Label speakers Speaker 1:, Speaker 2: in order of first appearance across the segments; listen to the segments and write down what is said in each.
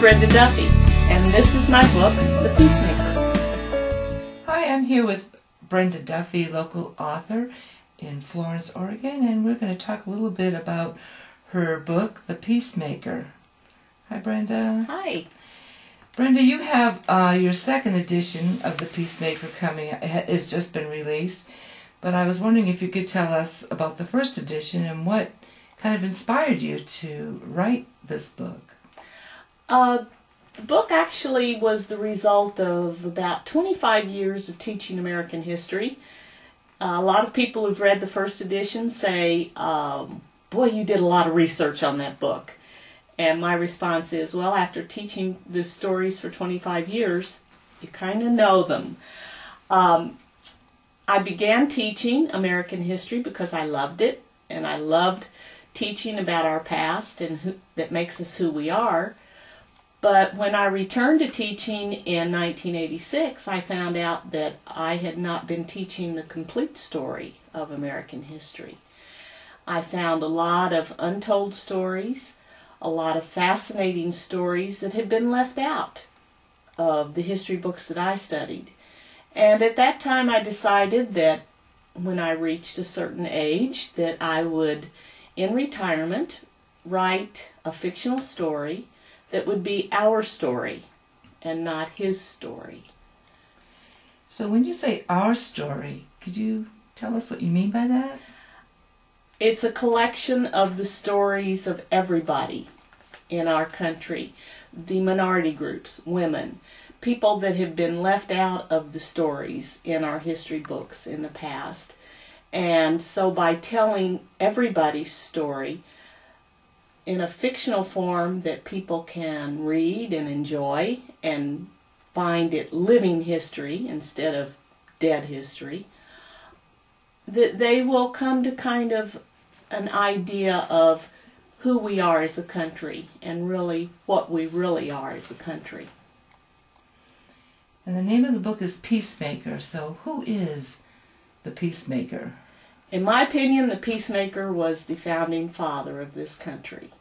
Speaker 1: Brenda Duffey, and this is my book, The Peacemaker.
Speaker 2: Hi, I'm here with Brenda Duffey, local author in Florence, Oregon, and we're going to talk a little bit about her book, The Peacemaker. Hi, Brenda.
Speaker 1: Hi.
Speaker 2: Brenda, you have your second edition of The Peacemaker coming. It's just been released, but I was wondering if you could tell us about the first edition and what kind of inspired you to write this book.
Speaker 1: The book actually was the result of about 25 years of teaching American history. A lot of people who've read the first edition say, boy, you did a lot of research on that book. And my response is, well, after teaching the stories for 25 years, you kind of know them. I began teaching American history because I loved it, and I loved teaching about our past and that makes us who we are. But when I returned to teaching in 1986, I found out that I had not been teaching the complete story of American history. I found a lot of untold stories, a lot of fascinating stories that had been left out of the history books that I studied. And at that time I decided that when I reached a certain age that I would, in retirement, write a fictional story that would be our story and not his story.
Speaker 2: So when you say our story, could you tell us what you mean by that?
Speaker 1: It's a collection of the stories of everybody in our country, the minority groups, women, people that have been left out of the stories in our history books in the past. And so by telling everybody's story in a fictional form that people can read and enjoy and find it living history instead of dead history, that they will come to kind of an idea of who we are as a country and really what we really are as a country.
Speaker 2: And the name of the book is Peacemaker, so who is the Peacemaker?
Speaker 1: In my opinion, the Peacemaker was the founding father of this country.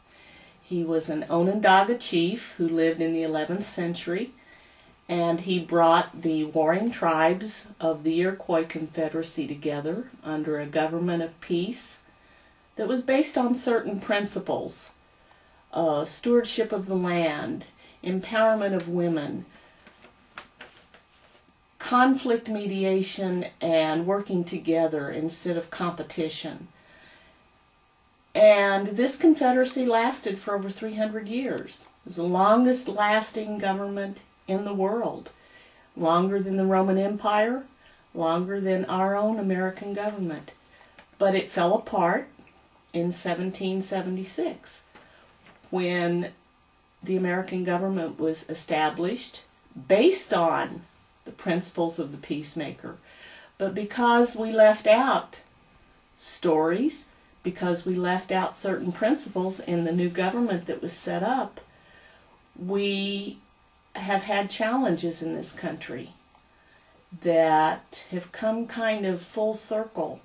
Speaker 1: He was an Onondaga chief who lived in the 11th century, and he brought the warring tribes of the Iroquois Confederacy together under a government of peace that was based on certain principles: stewardship of the land, empowerment of women, conflict mediation, and working together instead of competition. And this confederacy lasted for over 300 years. It was the longest lasting government in the world. Longer than the Roman Empire, longer than our own American government. But it fell apart in 1776 when the American government was established based on the principles of the Peacemaker. But because we left out stories, because we left out certain principles in the new government that was set up, we have had challenges in this country that have come kind of full circle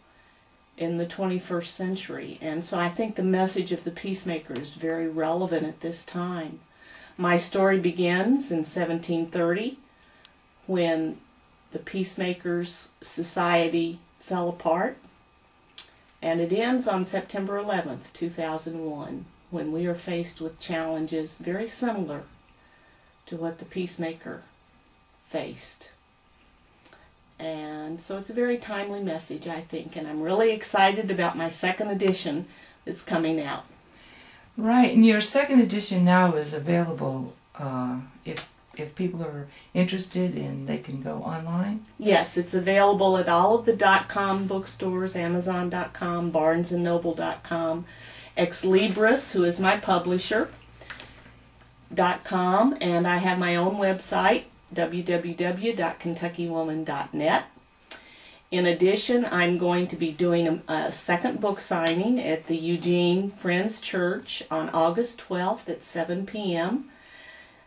Speaker 1: in the 21st century. And so I think the message of the Peacemaker is very relevant at this time. My story begins in 1730 when the Peacemakers' society fell apart. And it ends on September 11th, 2001, when we are faced with challenges very similar to what the Peacemaker faced. And so it's a very timely message, I think, and I'm really excited about my second edition that's coming out.
Speaker 2: Right, and your second edition now is available if people are interested, and they can go online?
Speaker 1: Yes, it's available at all of the .com bookstores, Amazon.com, BarnesandNoble.com, Ex Libris, who is my publisher, .com, and I have my own website, www.kentuckywoman.net. In addition, I'm going to be doing a second book signing at the Eugene Friends Church on August 12th at 7 p.m.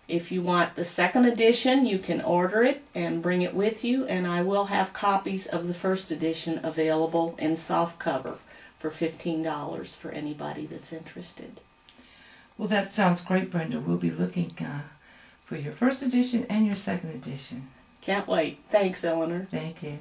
Speaker 1: If you want the second edition, you can order it and bring it with you, and I will have copies of the first edition available in soft cover for $15 for anybody that's interested.
Speaker 2: Well, that sounds great, Brenda. We'll be looking for your first edition and your second edition.
Speaker 1: Can't wait. Thanks, Eleanor.
Speaker 2: Thank you.